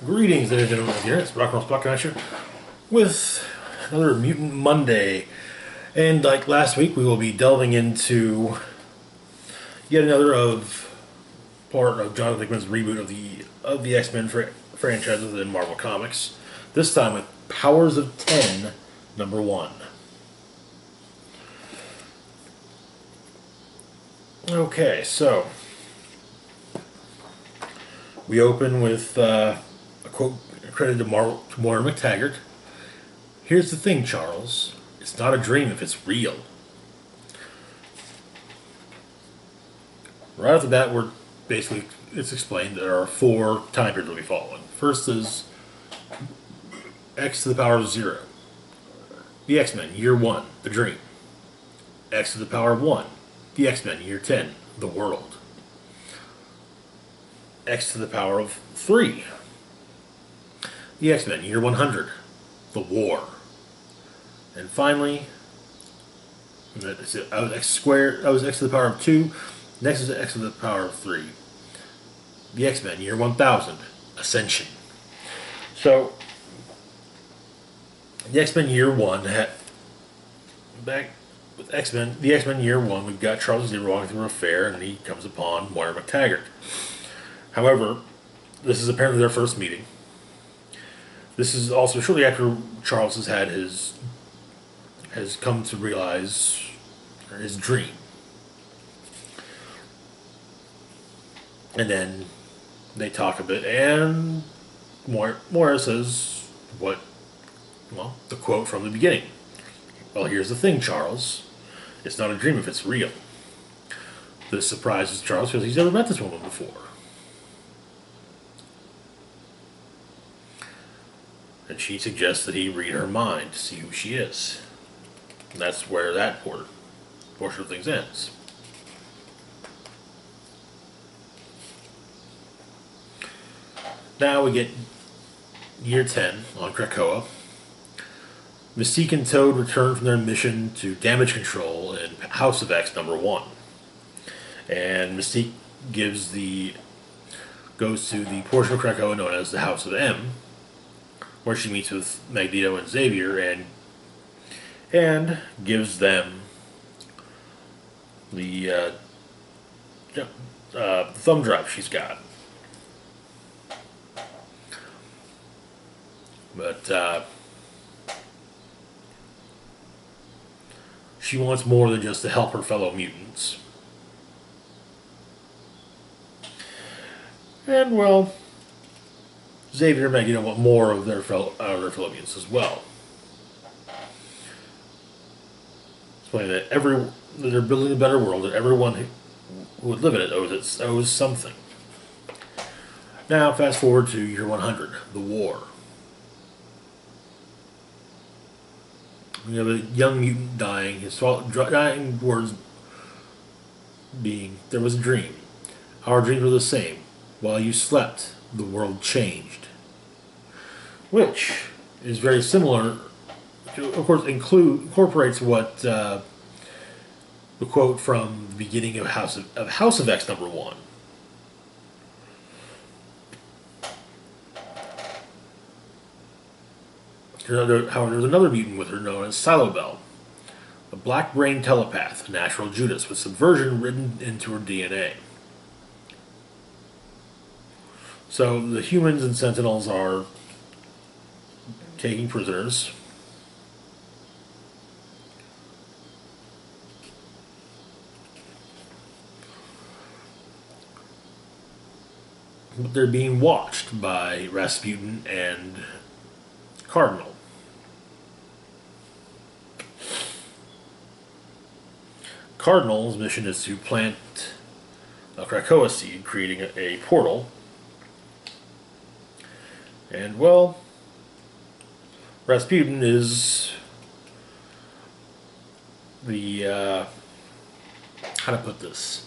Greetings, ladies and gentlemen. Here it's Rock and Roll Spot Connection with another Mutant Monday. And like last week, we will be delving into yet another part of Jonathan Hickman's reboot of the X-Men franchise within Marvel Comics. This time with Powers of 10, number 1. Okay, so we open with a quote credited to Moira McTaggart. "Here's the thing, Charles. It's not a dream if it's real." Right after that, it's explained there are 4 time periods that we follow in. First is X to the power of 0. The X-Men, year 1, the dream. X to the power of 1. The X-Men, year 10, the world. X to the power of 3. The X-Men, year 100, the war. And finally, I was X squared, I was X to the power of 2, next is X to the power of 3. The X-Men, year 1000, Ascension. So, the X-Men year 1 back with the X-Men year 1, we've got Charles Xavier walking through a fair and he comes upon Moira McTaggart. However, this is apparently their first meeting. This is also shortly after Charles has come to realize his dream. And then they talk a bit, and Moira says the quote from the beginning. "Well, here's the thing, Charles. It's not a dream if it's real." This surprises Charles because he's never met this woman before. And she suggests that he read her mind to see who she is. And that's where that portion of things ends. Now we get year 10 on Krakoa. Mystique and Toad return from their mission to damage control in House of X number 1. And Mystique goes to the portion of Krakoa known as the House of M, where she meets with Magneto and Xavier and gives them the thumb drive she's got. But she wants more than just to help her fellow mutants. And, well, Xavier and Magneto want more of their fellow mutants as well. Explaining that they're building a better world, and everyone who would live in it owes something. Now, fast forward to year 100, the war. We have a young mutant dying, his dying words being, "There was a dream. Our dreams were the same. While you slept, the world changed." Which is very similar, of course, incorporates what the quote from the beginning of House of X number 1. However, there's another mutant with her known as Silobel, a black-brained telepath, a natural Judas, with subversion written into her DNA. So the humans and Sentinels are taking prisoners. But they're being watched by Rasputin and Cardinal. Cardinal's mission is to plant a Krakoa seed, creating a portal. And, well, Rasputin is the, how to put this?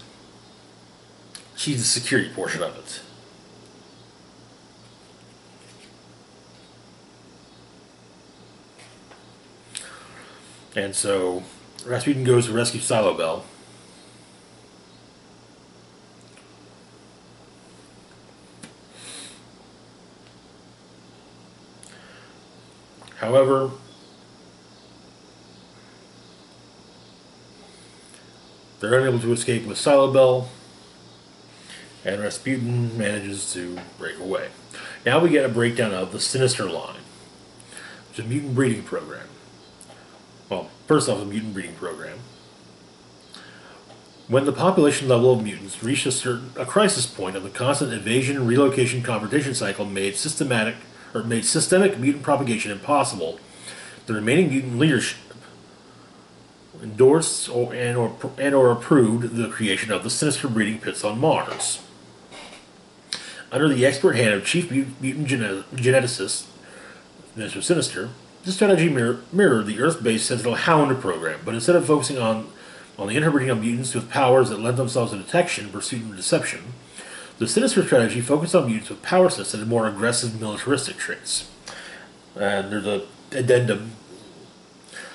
She's the security portion of it. And so Rasputin goes to rescue Silobel. However, they're unable to escape with Silobel, and Rasputin manages to break away. Now we get a breakdown of the Sinister line, which is a mutant breeding program. Well, first off, the mutant breeding program. When the population level of mutants reached a crisis point of the constant invasion, relocation, confrontation cycle made systemic mutant propagation impossible, the remaining mutant leadership endorsed or approved the creation of the Sinister breeding pits on Mars. Under the expert hand of chief mutant geneticist Mr. Sinister, this strategy mirrored the Earth-based Sentinel Hound program, but instead of focusing on the interbreeding of mutants with powers that lend themselves to detection, pursuit, and deception, the Sinister strategy focused on mutants with power sets that had more aggressive militaristic traits. And there's an addendum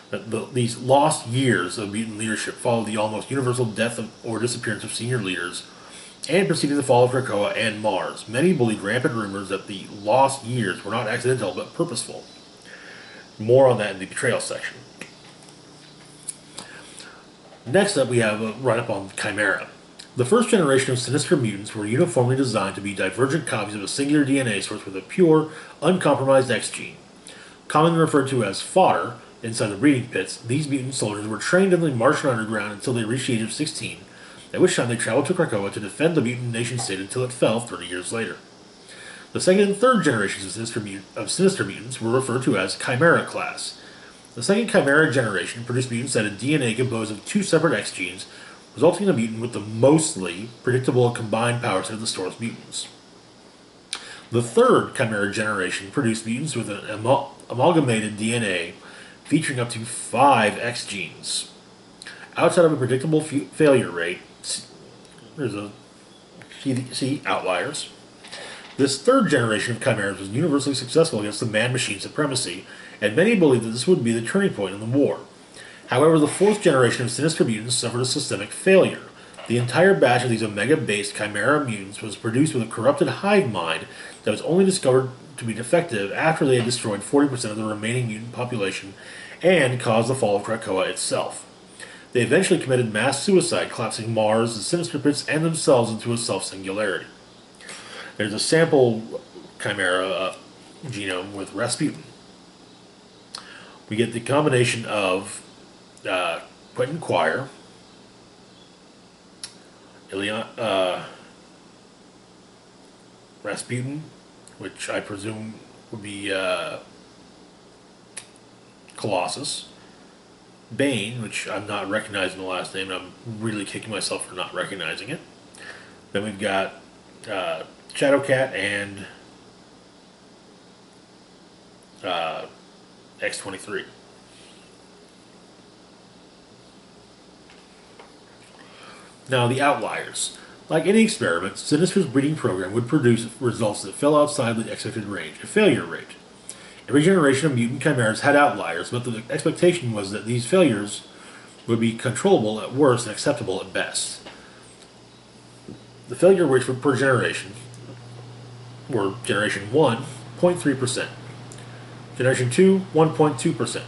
that these lost years of mutant leadership followed the almost universal death or disappearance of senior leaders and preceded the fall of Krakoa and Mars. Many believed rampant rumors that the lost years were not accidental but purposeful. More on that in the betrayal section. Next up, we have a write-up on Chimera. The first generation of Sinister mutants were uniformly designed to be divergent copies of a singular DNA source with a pure, uncompromised X gene. Commonly referred to as fodder inside the breeding pits, these mutant soldiers were trained in the Martian underground until they reached the age of 16, at which time they traveled to Krakoa to defend the mutant nation-state until it fell 30 years later. The second and third generations of Sinister mutants were referred to as Chimera class. The second Chimera generation produced mutants that had DNA composed of two separate X genes, resulting in a mutant with the mostly predictable combined power set of the store's mutants. The third Chimera generation produced mutants with an amalgamated DNA featuring up to 5 X genes. Outside of a predictable failure rate, see outliers. This third generation of chimeras was universally successful against the man-machine supremacy, and many believed that this would be the turning point in the war. However, the fourth generation of Sinister mutants suffered a systemic failure. The entire batch of these Omega-based Chimera mutants was produced with a corrupted hive mind that was only discovered to be defective after they had destroyed 40% of the remaining mutant population and caused the fall of Krakoa itself. They eventually committed mass suicide, collapsing Mars, the Sinister Pits, and themselves into a self-singularity. There's a sample Chimera genome with Rasputin. We get the combination of Quentin Quire, Rasputin, which I presume would be Colossus, Bane, which I'm not recognizing the last name, and I'm really kicking myself for not recognizing it. Then we've got Shadowcat and X-23. Now, the outliers. Like any experiment, Sinister's breeding program would produce results that fell outside the expected range, a failure rate. Every generation of mutant chimeras had outliers, but the expectation was that these failures would be controllable at worst and acceptable at best. The failure rates per generation were Generation 1, 0.3%. Generation 2, 1.2%.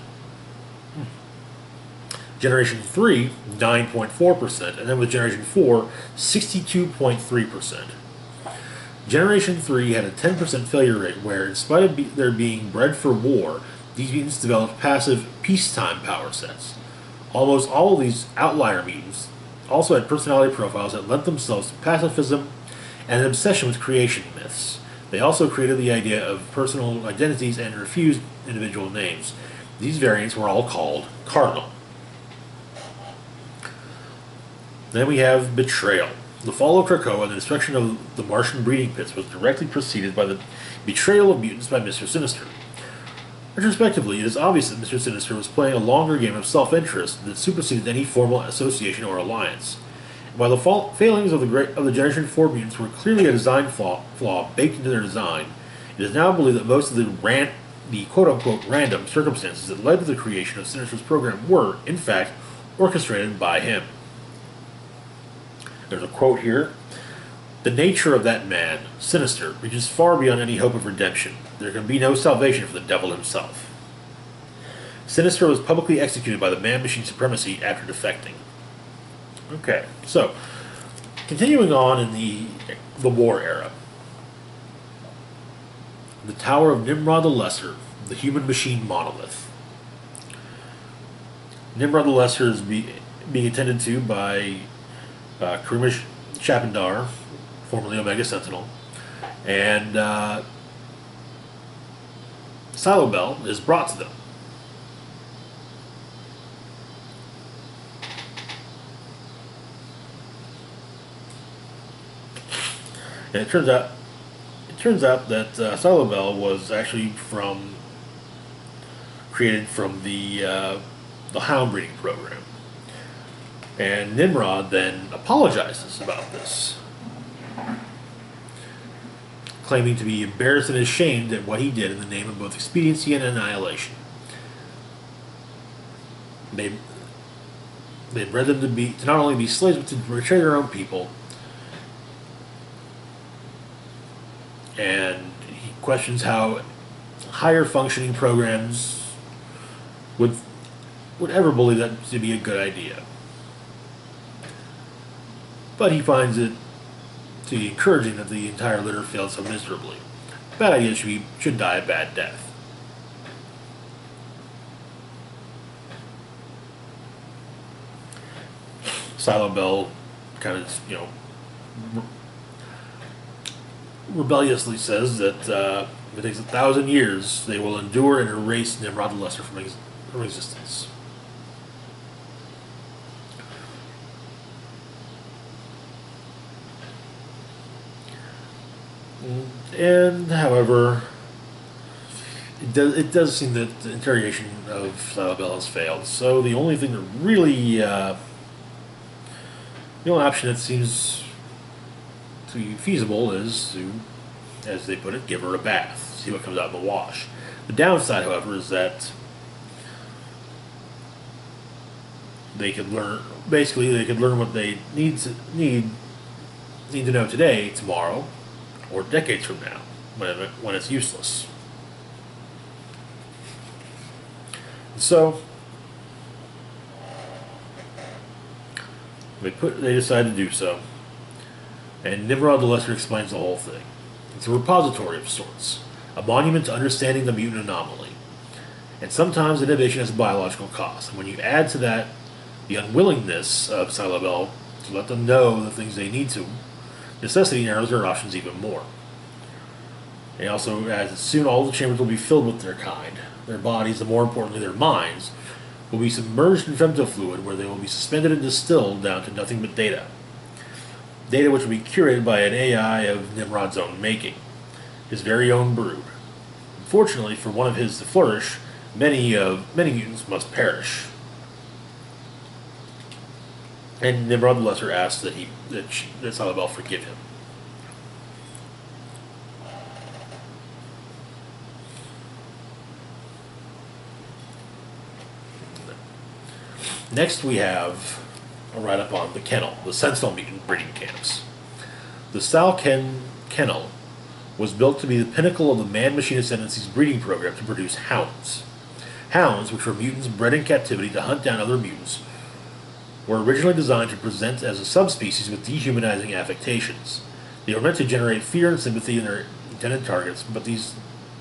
Generation 3, 9.4%. And then with Generation 4, 62.3%. Generation 3 had a 10% failure rate where, in spite of their being bred for war, these mutants developed passive peacetime power sets. Almost all of these outlier mutants also had personality profiles that lent themselves to pacifism and an obsession with creation myths. They also created the idea of personal identities and refused individual names. These variants were all called Cardinal. Then we have Betrayal. The fall of Krakoa and the destruction of the Martian breeding pits was directly preceded by the betrayal of mutants by Mr. Sinister. Retrospectively, it is obvious that Mr. Sinister was playing a longer game of self-interest that superseded any formal association or alliance. And while the failings of the Generation 4 mutants were clearly a design flaw baked into their design, it is now believed that most of the quote-unquote random circumstances that led to the creation of Sinister's program were, in fact, orchestrated by him. There's a quote here. The nature of that man, Sinister, reaches far beyond any hope of redemption. There can be no salvation for the devil himself. Sinister was publicly executed by the man-machine supremacy after defecting. Okay, so continuing on in the war era, the Tower of Nimrod the Lesser, the human-machine monolith. Nimrod the Lesser is being attended to by Karima Shapendar, formerly Omega Sentinel, and Silo Bell is brought to them. And it turns out that Silo Bell was actually created from the hound breeding program. And Nimrod then apologizes about this, claiming to be embarrassed and ashamed at what he did in the name of both expediency and annihilation. They bred them to not only be slaves, but to betray their own people. And he questions how higher functioning programs would ever believe that to be a good idea. But he finds it to be encouraging that the entire litter failed so miserably. Bad ideas should die a bad death. Silo Bell kind of, rebelliously says that if it takes 1,000 years, they will endure and erase Nimrod the Lesser from existence. And, however, it does seem that the interrogation of Silo Bell has failed. So the only thing that really, the only option that seems to be feasible is to, as they put it, give her a bath, see what comes out in the wash. The downside, however, is that they could learn what they need to know today, tomorrow, or decades from now, when it's useless. So they decide to do so, and Nimrod the Lesser explains the whole thing. It's a repository of sorts, a monument to understanding the mutant anomaly, and sometimes innovation has a biological cost. And when you add to that the unwillingness of Silo Bell to let them know the things they need to, necessity narrows their options even more. And also adds that soon all the chambers will be filled with their kind. Their bodies, and more importantly their minds, will be submerged in femtofluid where they will be suspended and distilled down to nothing but data. Data which will be curated by an AI of Nimrod's own making, his very own brood. Unfortunately, for one of his to flourish, many mutants must perish. And Nimrod the Lesser asks that Silo Bell forgive him. Next we have a write-up on the kennel, the Sentinel mutant breeding camps. The Salken Kennel was built to be the pinnacle of the man-machine ascendancy's breeding program to produce hounds. Hounds, which were mutants bred in captivity to hunt down other mutants, were originally designed to present as a subspecies with dehumanizing affectations. They were meant to generate fear and sympathy in their intended targets, but these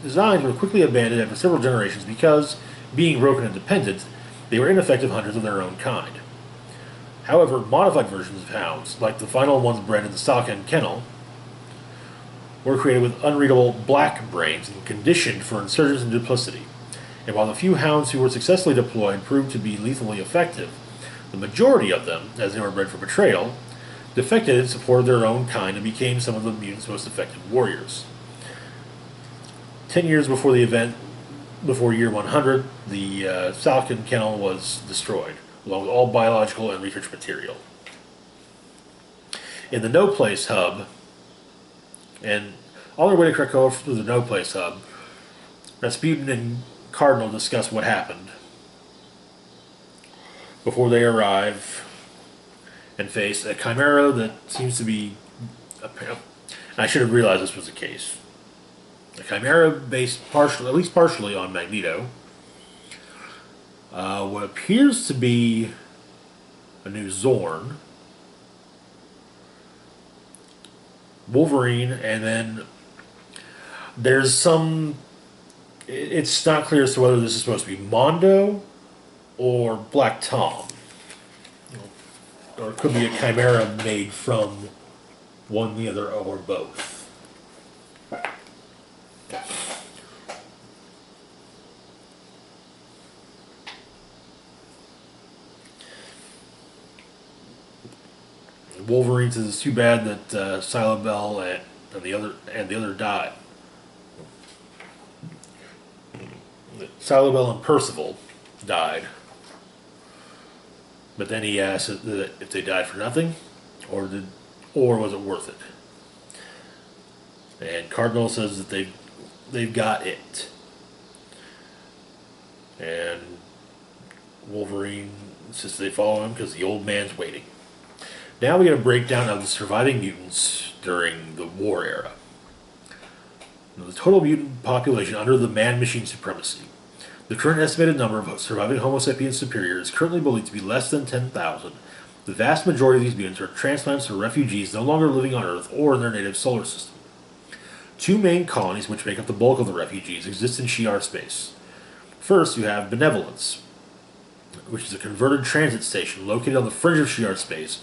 designs were quickly abandoned after several generations because, being broken and dependent, they were ineffective hunters of their own kind. However, modified versions of hounds, like the final ones bred in the Salken Kennel, were created with unreadable black brains and conditioned for insurgence and duplicity. And while the few hounds who were successfully deployed proved to be lethally effective, the majority of them, as they were bred for betrayal, defected in support of their own kind and became some of the mutants' most effective warriors. 10 years before the event, before year 100, the Salken Kennel was destroyed, along with all biological and research material. In the No Place Hub, and on their way to Krakow through the No Place Hub, Rasputin and Cardinal discuss what happened before they arrive and face a chimera that seems to be, I should have realized this was the case, a chimera based at least partially on Magneto, What appears to be a new Zorn, Wolverine, and then there's some. It's not clear as to whether this is supposed to be Mondo or Black Tom, or it could be a chimera made from one, the other, or both. Wolverine says it's too bad that Silabel and the other died. Silabel and Percival died, but then he asked if they died for nothing, or was it worth it? And Cardinal says that they've got it, and Wolverine says they follow him because the old man's waiting. Now we get a breakdown of the surviving mutants during the war era. The total mutant population under the man-machine supremacy. The current estimated number of surviving Homo sapiens superior is currently believed to be less than 10,000. The vast majority of these mutants are transplants or refugees no longer living on Earth or in their native solar system. Two main colonies, which make up the bulk of the refugees, exist in Shi'ar space. First, you have Benevolence, which is a converted transit station located on the fringe of Shi'ar space,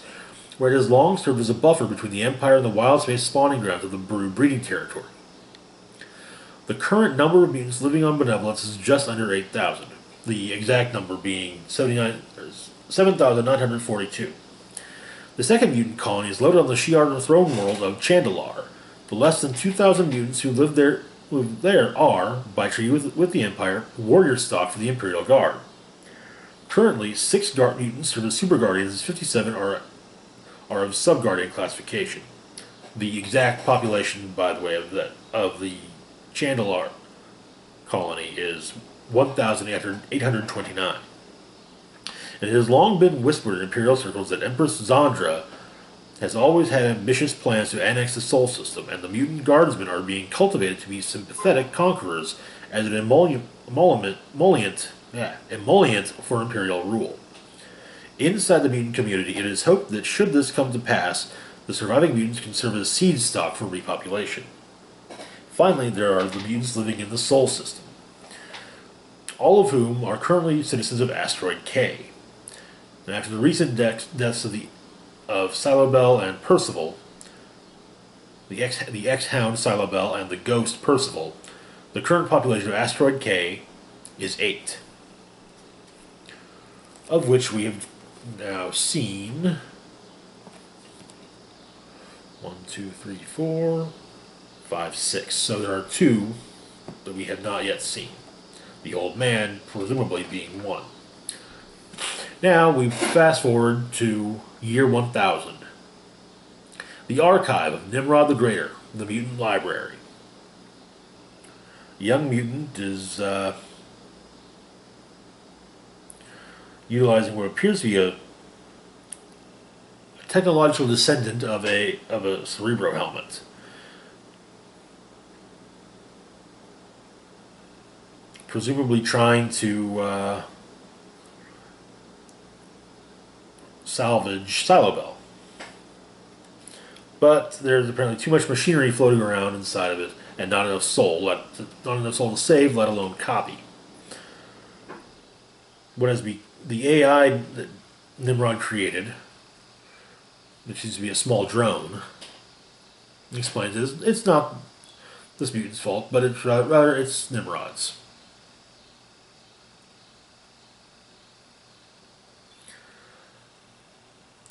where it has long served as a buffer between the Empire and the wild space spawning grounds of the Broo breeding territory. The current number of mutants living on Benevolence is just under 8,000, the exact number being 7,942. The second mutant colony is located on the Shi'ar throne world of Chandalar. The less than 2,000 mutants who live there are, by treaty with the Empire, warrior stock for the Imperial Guard. Currently, 6 mutants serve as Super Guardians, and 57 are of Sub-Guardian classification. The exact population, by the way, of the Chandalar colony is 1,829. It has long been whispered in Imperial circles that Empress Zandra has always had ambitious plans to annex the Sol system, and the mutant guardsmen are being cultivated to be sympathetic conquerors as an emollient for Imperial rule. Inside the mutant community, it is hoped that should this come to pass, the surviving mutants can serve as seed stock for repopulation. Finally, there are the mutants living in the Sol system, all of whom are currently citizens of Asteroid K. And after the recent deaths of Silabel and Percival, the ex-hound Silabel and the ghost Percival, the current population of Asteroid K is 8, of which we have now seen 1, 2, 3, 4, 5, 6. So there are 2 that we have not yet seen. The old man presumably being 1. Now we fast forward to year 1000. The archive of Nimrod the Greater, the Mutant Library. The young mutant is utilizing what appears to be a technological descendant of a Cerebro helmet. Presumably trying to salvage Silabel. But there's apparently too much machinery floating around inside of it, and not enough soul to save, let alone copy. The AI that Nimrod created, which seems to be a small drone, explains it's not this mutant's fault, but it's Nimrod's.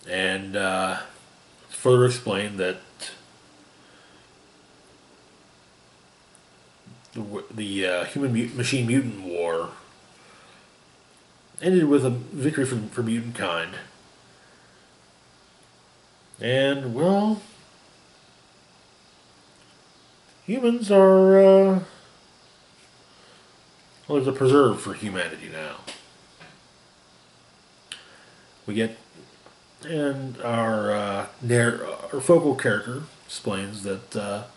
And further explained that the human-machine mutant war ended with a victory for mutant kind. And, well, humans are, there's a preserve for humanity now. We get, and our focal character explains that a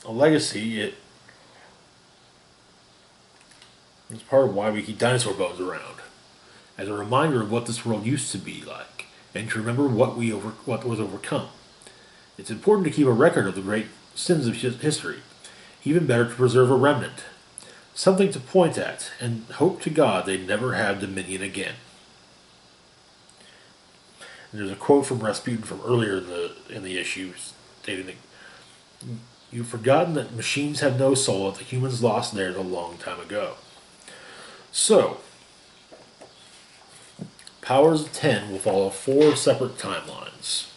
legacy, It's part of why we keep dinosaur bones around, as a reminder of what this world used to be like, and to remember what was overcome. It's important to keep a record of the great sins of history. Even better to preserve a remnant, something to point at, and hope to God they never have dominion again. And there's a quote from Rasputin from earlier in the issue stating that you've forgotten that machines have no soul, that the humans lost theirs a long time ago. So, Powers of 10 will follow 4 separate timelines.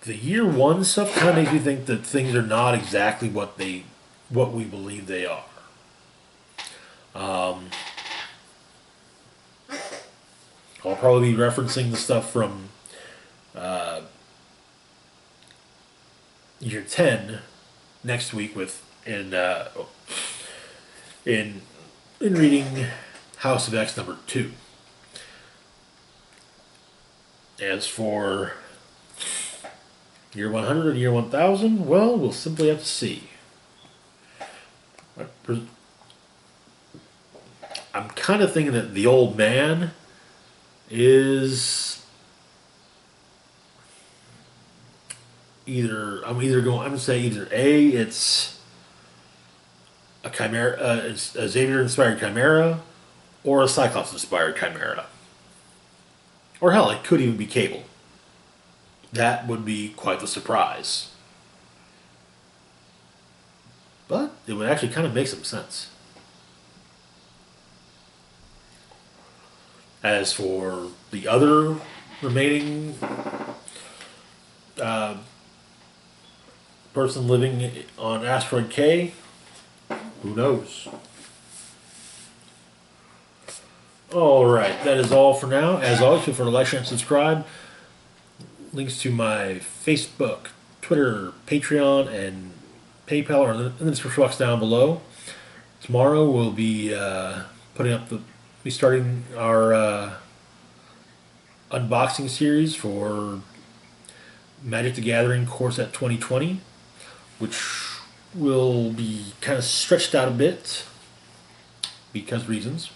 The year 1 stuff kind of makes me think that things are not exactly what we believe they are. I'll probably be referencing the stuff from year 10 next week in reading House of X number 2. As for year 100 and year 1000, well, we'll simply have to see. I'm kind of thinking that the old man is I'm going to say either A, it's a chimera, it's a Xavier inspired chimera, or a Cyclops inspired chimera. Or hell, it could even be Cable. That would be quite the surprise. But it would actually kind of make some sense. As for the other remaining person living on Asteroid K, who knows? Alright, that is all for now. As always, feel free to like, share, and subscribe. Links to my Facebook, Twitter, Patreon, and PayPal are in the description box down below. Tomorrow we'll be starting our unboxing series for Magic the Gathering Core Set 2020, which will be kind of stretched out a bit because reasons.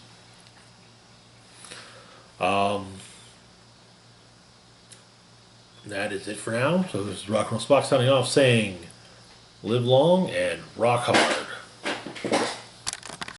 That is it for now. So this is Rock and Roll Spock signing off saying, live long and rock hard.